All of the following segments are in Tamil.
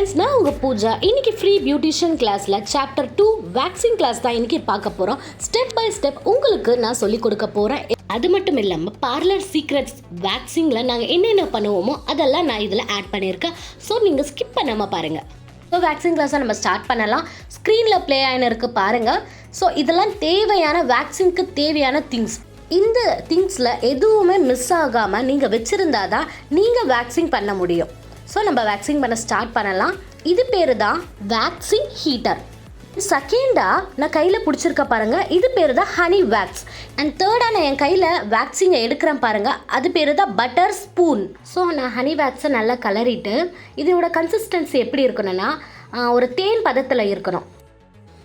ஃப்ரெண்ட்ஸ், நான் உங்கள் பூஜா. இன்றைக்கி ஃப்ரீ பியூட்டிஷியன் கிளாஸில் சாப்டர் 2 வேக்சிங் கிளாஸ் தான் இன்றைக்கி பார்க்க போகிறோம். ஸ்டெப் பை ஸ்டெப் உங்களுக்கு நான் சொல்லிக் கொடுக்க போகிறேன். அது மட்டும் இல்லாமல் பார்லர் சீக்ரெட்ஸ் வேக்சிங்கில் நாங்கள் என்னென்ன பண்ணுவோமோ அதெல்லாம் நான் இதில் ஆட் பண்ணியிருக்கேன். ஸோ நீங்கள் ஸ்கிப் பண்ணாமல் பாருங்கள். ஸோ வேக்சிங் கிளாஸை நம்ம ஸ்டார்ட் பண்ணலாம். ஸ்க்ரீனில் ப்ளே ஆகின இருக்குது பாருங்கள். ஸோ இதெல்லாம் தேவையான வேக்சிங்க்கு தேவையான திங்ஸ். இந்த திங்ஸில் எதுவுமே மிஸ் ஆகாமல் நீங்கள் வச்சுருந்தா தான் நீங்கள் வேக்சிங் பண்ண முடியும். ஸோ நம்ம வேக்சிங் பண்ண ஸ்டார்ட் பண்ணலாம். இது பேர் தான் வேக்சிங் ஹீட்டர். செகண்டாக நான் கையில் பிடிச்சிருக்க பாருங்கள், இது பேர் தான் ஹனி வேக்ஸ். அண்ட் தேர்டாக நான் என் கையில் வேக்சிங்கை எடுக்கிறேன் பாருங்கள், அது பேர் தான் பட்டர் ஸ்பூன். ஸோ நான் ஹனி வேக்ஸை நல்லா கலரிட்டு இதோட கன்சிஸ்டன்சி எப்படி இருக்கணும்னா ஒரு தேன் பதத்தில் இருக்கணும்.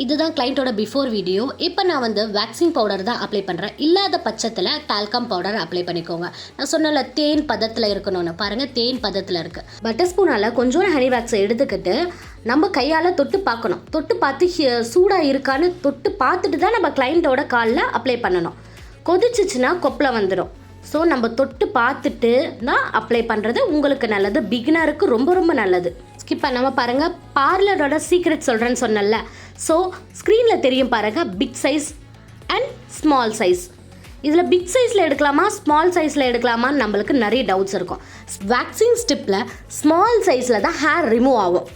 இதுதான் கிளைண்ட்டோட பிஃபோர் வீடியோ. இப்போ நான் வேக்சிங் பவுடர் தான் அப்ளை பண்ணுறேன். இல்லாத பட்சத்தில் டால்கம் பவுடர் அப்ளை பண்ணிக்கோங்க. நான் சொன்னல தேன் பதத்தில் இருக்கணும்னு பாருங்கள், தேன் பதத்தில் இருக்குது. பட்டர் ஸ்பூனால் கொஞ்சோண்டு ஹனி வேக்ஸை எடுத்துக்கிட்டு நம்ம கையால் தொட்டு பார்க்கணும். தொட்டு பார்த்து சூடாக இருக்கான்னு தொட்டு பார்த்துட்டு தான் நம்ம கிளைண்ட்டோட காலில் அப்ளை பண்ணணும். கொதிச்சிச்சுன்னா கொப்பளை வந்துடும். ஸோ நம்ம தொட்டு பார்த்துட்டு தான் அப்ளை பண்ணுறது உங்களுக்கு நல்லது. பிகினருக்கு ரொம்ப ரொம்ப நல்லது. ஸ்கிப் பண்ணாமல் பாருங்கள். பார்லரோட சீக்ரெட் சொல்கிறேன்னு சொன்னல. ஸோ ஸ்க்ரீனில் தெரியும் பாருங்கள், big size and small size. இதில் பிக் சைஸில் எடுக்கலாமா ஸ்மால் சைஸில் எடுக்கலாமான்னு நம்மளுக்கு நிறைய டவுட்ஸ் இருக்கும். வேக்சிங் ஸ்டிப்பில் ஸ்மால் சைஸில் தான் ஹேர் ரிமூவ் ஆகும்,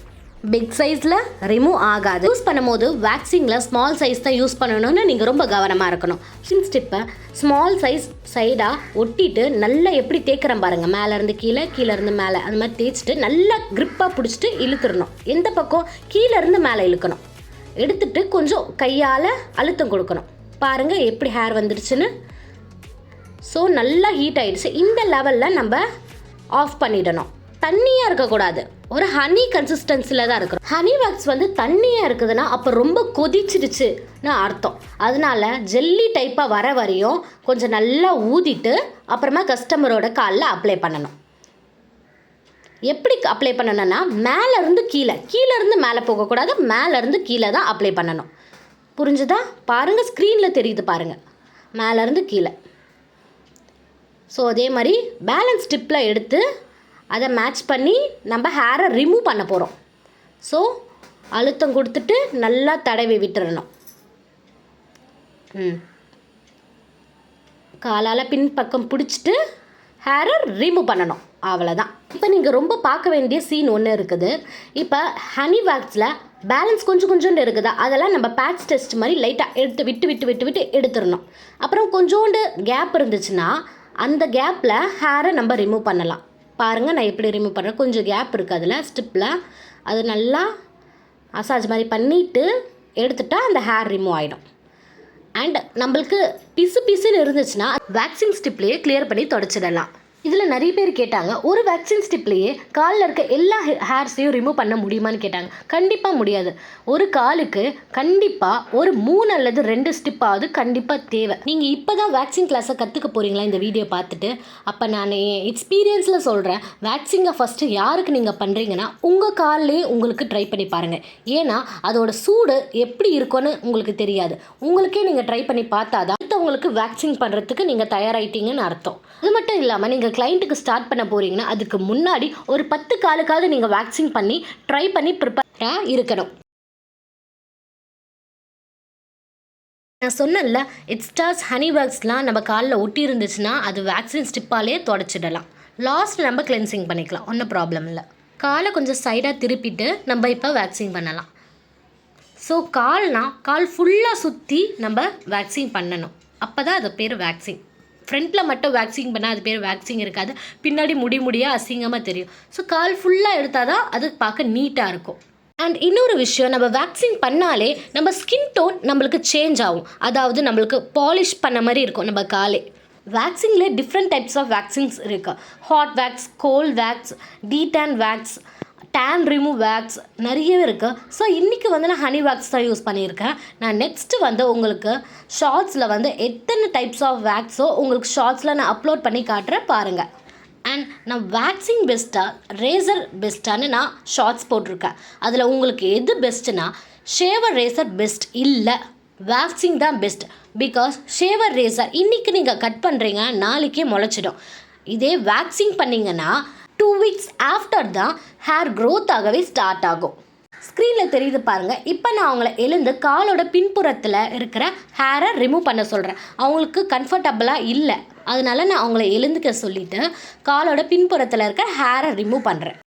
பிக் சைஸில் ரிமூவ் ஆகாது. யூஸ் பண்ணும்போது வேக்சிங்கில் ஸ்மால் சைஸ் தான் யூஸ் பண்ணணும்னு நீங்கள் ரொம்ப கவனமாக இருக்கணும். ஸ்டிப்பை ஸ்மால் சைஸ் சைடாக ஒட்டிட்டு நல்லா எப்படி தேய்க்கிறேன் பாருங்கள், மேலேருந்து கீழே கீழேருந்து மேலே அந்த மாதிரி தேய்ச்சிட்டு நல்லா க்ரிப்பாக பிடிச்சிட்டு இழுத்துடணும். எந்த பக்கம் கீழேருந்து மேலே இழுக்கணும். எடுத்துட்டு கொஞ்சம் கையால் அழுத்தம் கொடுக்கணும். பாருங்கள் எப்படி ஹேர் வந்துடுச்சுன்னு. ஸோ நல்லா ஹீட் ஆகிடுச்சு. இந்த லெவலில் நம்ம ஆஃப் பண்ணிடணும். தண்ணியாக இருக்கக்கூடாது, ஒரு ஹனி கன்சிஸ்டன்சியில் தான் இருக்கணும். ஹனி வேக்ஸ் தண்ணியாக இருக்குதுன்னா அப்போ ரொம்ப கொதிச்சிடுச்சுன்னு அர்த்தம். அதனால ஜெல்லி டைப்பாக வர வரையும் கொஞ்சம் நல்லா ஊதிட்டு அப்புறமா கஸ்டமரோட காலில் அப்ளை பண்ணணும். எப்படி அப்ளை பண்ணணும்னா மேலேருந்து கீழே, கீழேருந்து மேலே போகக்கூடாது, மேலேருந்து கீழே தான் அப்ளை பண்ணணும். புரிஞ்சுதா? பாருங்கள், ஸ்க்ரீனில் தெரியுது பாருங்கள், மேலேருந்து கீழே. ஸோ அதே மாதிரி பேலன்ஸ் ஸ்டிப்பில் எடுத்து அதை மேட்ச் பண்ணி நம்ம ஹேரை ரிமூவ் பண்ண போகிறோம். ஸோ அழுத்தம் கொடுத்துட்டு நல்லா தடவி விட்டுறணும். காலால் பின்பக்கம் பிடிச்சிட்டு ஹேரை ரிமூவ் பண்ணணும். அவ்வளோதான். இப்போ நீங்கள் ரொம்ப பார்க்க வேண்டிய சீன் ஒன்று இருக்குது. இப்போ ஹனி வேக்ஸில் பேலன்ஸ் கொஞ்சம் கொஞ்சோண்டு இருக்குதா, அதெல்லாம் நம்ம பேட்ச் டெஸ்ட் மாதிரி லைட்டாக எடுத்து விட்டு விட்டு விட்டு விட்டு எடுத்துடணும். அப்புறம் கொஞ்சோண்டு கேப் இருந்துச்சுன்னா அந்த கேப்பில் ஹேரை நம்ம ரிமூவ் பண்ணலாம். பாருங்கள் நான் எப்படி ரிமூவ் பண்ணுறேன். கொஞ்சம் கேப் இருக்குது அதில் ஸ்டிப்பில், அது நல்லா மசாஜ் மாதிரி பண்ணிவிட்டு எடுத்துட்டா அந்த ஹேர் ரிமூவ் ஆகிடும். அண்ட் நம்மளுக்கு பிசு பிசுன்னு இருந்துச்சுன்னா வேக்சிங் ஸ்டிப்லேயே கிளியர் பண்ணி தொடச்சிடலாம். இதில் நிறைய பேர் கேட்டாங்க, ஒரு வேக்சின் ஸ்டிப்லேயே காலில் இருக்க எல்லா ஹேர்ஸையும் ரிமூவ் பண்ண முடியுமான்னு கேட்டாங்க. கண்டிப்பாக முடியாது. ஒரு காலுக்கு கண்டிப்பாக ஒரு 3 அல்லது 2 ஸ்டிப்பாவது கண்டிப்பாக தேவை. நீங்கள் இப்போ தான் வேக்சின் கிளாஸை கற்றுக்க போகிறீங்களா இந்த வீடியோ பார்த்துட்டு? அப்போ நான் என் எக்ஸ்பீரியன்ஸில் சொல்கிறேன், வேக்சிங்கை ஃபஸ்ட்டு யாருக்கு நீங்கள் பண்ணுறீங்கன்னா உங்கள் கால்லேயே உங்களுக்கு ட்ரை பண்ணி பாருங்கள். ஏன்னா அதோட சூடு எப்படி இருக்கும்னு உங்களுக்கு தெரியாது. உங்களுக்கே நீங்கள் ட்ரை பண்ணி பார்த்தா தான் உங்களுக்கு வேக்சிங் பண்ணுறதுக்கு நீங்கள் தயாராகிட்டீங்கன்னு அர்த்தம். அது மட்டும் இல்லாமல் நீங்கள் கிளைண்ட்டுக்கு ஸ்டார்ட் பண்ண போகிறீங்கன்னா அதுக்கு முன்னாடி ஒரு 10 காலுக்காவது நீங்கள் வேக்சிங் பண்ணி ட்ரை பண்ணி ப்ரிப்பேராக இருக்கணும். நான் சொன்னல, எக்ஸ்ட்ராஸ் ஹனி வேக்ஸ்லாம் நம்ம காலில் ஒட்டி இருந்துச்சுன்னா அது வேக்சின் ஸ்டிப்பாலே தொடச்சிடலாம். லாஸ்ட் நம்ம கிளென்சிங் பண்ணிக்கலாம், ஒன்றும் ப்ராப்ளம் இல்லை. காலை கொஞ்சம் சைடாக திருப்பிட்டு நம்ம இப்போ வேக்சிங் பண்ணலாம். ஸோ கால் ஃபுல்லாக சுற்றி நம்ம வேக்சிங் பண்ணணும். அப்போ தான் அது பேர் வேக்சிங். ஃப்ரண்ட்டில் மட்டும் வேக்சிங் பண்ணால் அது பேர் வேக்சிங் இருக்காது, பின்னாடி முடியாக அசிங்கமாக தெரியும். ஸோ கால் ஃபுல்லாக எடுத்தால் தான் அது பார்க்க நீட்டாக இருக்கும். அண்ட் இன்னொரு விஷயம், நம்ம வேக்சிங் பண்ணாலே நம்ம ஸ்கின் டோன் நம்மளுக்கு சேஞ்ச் ஆகும். அதாவது நம்மளுக்கு பாலிஷ் பண்ண மாதிரி இருக்கும் நம்ம காலே. வேக்சிங்லேயே டிஃப்ரெண்ட் டைப்ஸ் ஆஃப் வேக்சிங்ஸ் இருக்குது. Hot wax, cold wax, detan wax, tan remove wax நிறையவே இருக்குது. ஸோ இன்றைக்கி நான் ஹனி வேக்ஸ் தான் யூஸ் பண்ணியிருக்கேன். நான் நெக்ஸ்ட்டு உங்களுக்கு ஷார்ட்ஸில் எத்தனை டைப்ஸ் ஆஃப் வேக்ஸோ உங்களுக்கு ஷார்ட்ஸில் நான் அப்லோட் பண்ணி காட்டுறேன் பாருங்கள். அண்ட் நான் வேக்சிங் பெஸ்ட்டாக ரேசர் பெஸ்ட்டான்னு நான் ஷார்ட்ஸ் போட்டிருக்கேன். அதில் உங்களுக்கு எது பெஸ்ட்டுன்னா ஷேவர் ரேசர் பெஸ்ட் இல்லை, வேக்சிங் தான் பெஸ்ட். பிகாஸ் ஷேவர் ரேசர் இன்றைக்கி நீங்கள் கட் பண்ணுறீங்க, நாளைக்கே முளைச்சிடும். இதே வேக்சிங் பண்ணிங்கன்னா 2 வீக்ஸ் ஆஃப்டர் தான் ஹேர் க்ரோத் ஆகவே ஸ்டார்ட் ஆகும். ஸ்க்ரீனில் தெரியுது பாருங்கள். இப்போ நான் அவங்கள எழுந்து காலோட பின்புறத்தில் இருக்கிற ஹேரை ரிமூவ் பண்ண சொல்கிறேன். அவங்களுக்கு கம்ஃபர்டபுளாக இல்லை, அதனால நான் அவங்கள எழுந்துக்க சொல்லிவிட்டு காலோட பின்புறத்தில் இருக்கிற ஹேரை ரிமூவ் பண்ணுறேன்.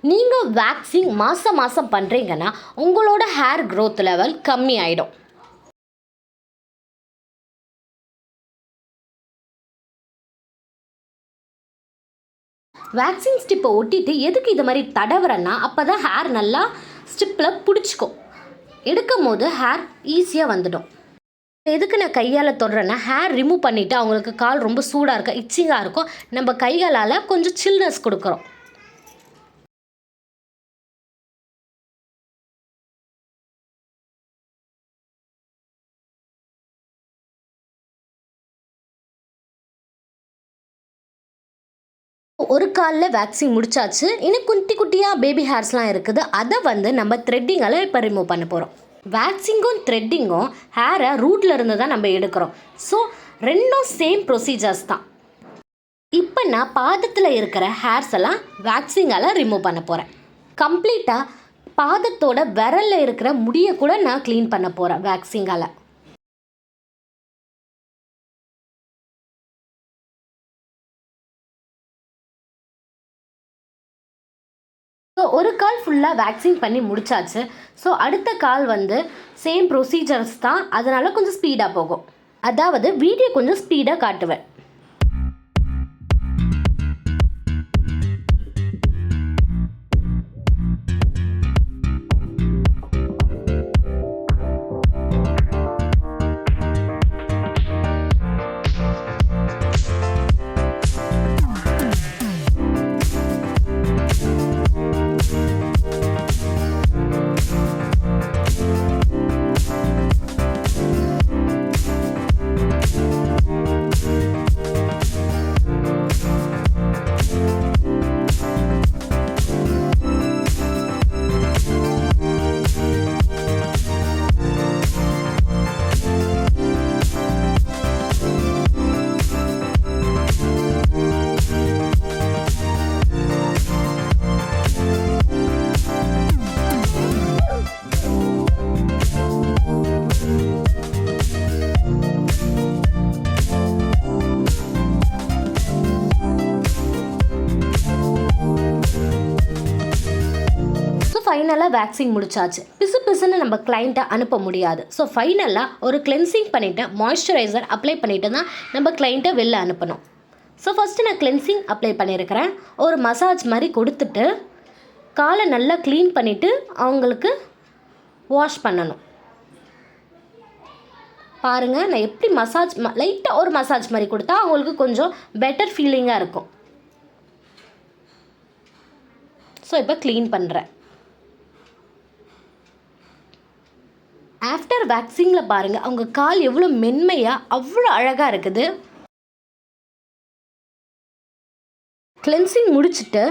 நீங்கள் வேக்சிங் மாதம் பண்ணுறீங்கன்னா உங்களோட ஹேர் க்ரோத் லெவல் கம்மி ஆகிடும். வேக்சிங் ஸ்டிப்பை ஒட்டிட்டு எதுக்கு இது மாதிரி தடவுறேன்னா அப்போ தான் ஹேர் நல்லா ஸ்டிப்பில் பிடிச்சிக்கும். எடுக்கும் போது ஹேர் ஈஸியாக வந்துடும். எதுக்கு நான் கையால் தொடுறேன்னா ஹேர் ரிமூவ் பண்ணிவிட்டு அவங்களுக்கு கால் ரொம்ப சூடாக இருக்கும், இச்சிங்காக இருக்கும், நம்ம கைகளால் கொஞ்சம் சில்னஸ் கொடுக்குறோம். ஒரு காலில் வேக்சின் முடிச்சாச்சு. இன்னும் குட்டி குட்டியாக பேபி ஹேர்ஸ்லாம் இருக்குது. அதை வந்து நம்ம த்ரெட்டிங்கால் இப்போ ரிமூவ் பண்ண போகிறோம். வேக்சிங்கும் த்ரெட்டிங்கும் ஹேரை ரூட்டில் இருந்து தான் நம்ம எடுக்கிறோம். ஸோ ரெண்டும் சேம் ப்ரொசீஜர்ஸ் தான். இப்போ நான் பாதத்தில் இருக்கிற ஹேர்ஸ் எல்லாம் வேக்சிங்கால் ரிமூவ் பண்ண போகிறேன். கம்ப்ளீட்டாக பாதத்தோட விரலில் இருக்கிற முடியை கூட நான் க்ளீன் பண்ண போகிறேன் வேக்சிங்கால். ஸோ ஒரு கால் ஃபுல்லாக வேக்சின் பண்ணி முடிச்சாச்சு. ஸோ அடுத்த கால் வந்து சேம் ப்ரொசீஜர்ஸ் தான், அதனால் கொஞ்சம் ஸ்பீடாக போகும். அதாவது வீடியோ கொஞ்சம் ஸ்பீடாக காட்டுவேன். ஃபைனலாக வேக்சின் முடிச்சாச்சு. பிசுன்னு நம்ம கிளைண்ட்டை அனுப்ப முடியாது. ஸோ ஃபைனலாக ஒரு கிளென்சிங் பண்ணிவிட்டு மாய்ஸ்சரைசர் அப்ளை பண்ணிவிட்டு தான் நம்ம கிளைண்ட்டை வெளில அனுப்பணும். ஸோ ஃபஸ்ட்டு நான் கிளென்சிங் அப்ளை பண்ணியிருக்கிறேன். ஒரு மசாஜ் மாதிரி கொடுத்துட்டு காலை நல்லா க்ளீன் பண்ணிவிட்டு அவங்களுக்கு வாஷ் பண்ணணும். பாருங்கள், நான் எப்படி மசாஜ் லைட்டாக ஒரு மசாஜ் மாதிரி கொடுத்தா அவங்களுக்கு கொஞ்சம் பெட்டர் ஃபீலிங்காக இருக்கும். ஸோ இப்போ க்ளீன் பண்ணுறேன். ஆஃப்டர் வேக்சிங்கில் பாருங்கள் அவங்க கால் எவ்வளோ மென்மையாக அவ்வளோ அழகாக இருக்குது. கிளென்சிங் முடிச்சுட்டு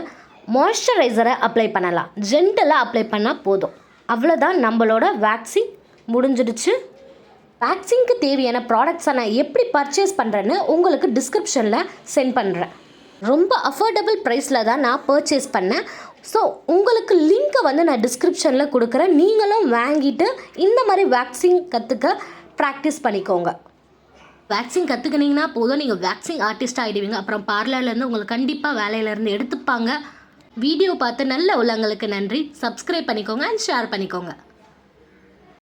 மாய்ஸ்சரைசரை அப்ளை பண்ணலாம். ஜென்டலாக அப்ளை பண்ணால் போதும். அவ்வளோதான், நம்மளோட வேக்சிங் முடிஞ்சிடுச்சு. வேக்சிங்க்கு தேவையான ப்ராடக்ட்ஸை நான் எப்படி பர்ச்சேஸ் பண்ணுறேன்னு உங்களுக்கு டிஸ்கிரிப்ஷனில் சென்ட் பண்ணுறேன். ரொம்ப அஃபோர்டபுள் ப்ரைஸில் தான் நான் பர்ச்சேஸ் பண்ணேன். ஸோ உங்களுக்கு லிங்க்கை வந்து நான் டிஸ்கிரிப்ஷனில் கொடுக்குறேன். நீங்களும் வாங்கிட்டு இந்த மாதிரி வேக்சிங் கற்றுக்க ப்ராக்டிஸ் பண்ணிக்கோங்க. வேக்சிங் கற்றுக்கினீங்கன்னா போதும், நீங்கள் வேக்சிங் ஆர்டிஸ்ட் ஆகிடுவீங்க. அப்புறம் பார்லர்லேருந்து உங்களுக்கு கண்டிப்பாக வேலையிலேருந்து எடுத்துப்பாங்க. வீடியோ பார்த்து நல்ல உள்ளங்களுக்கு நன்றி. சப்ஸ்கிரைப் பண்ணிக்கோங்க அண்ட் ஷேர் பண்ணிக்கோங்க.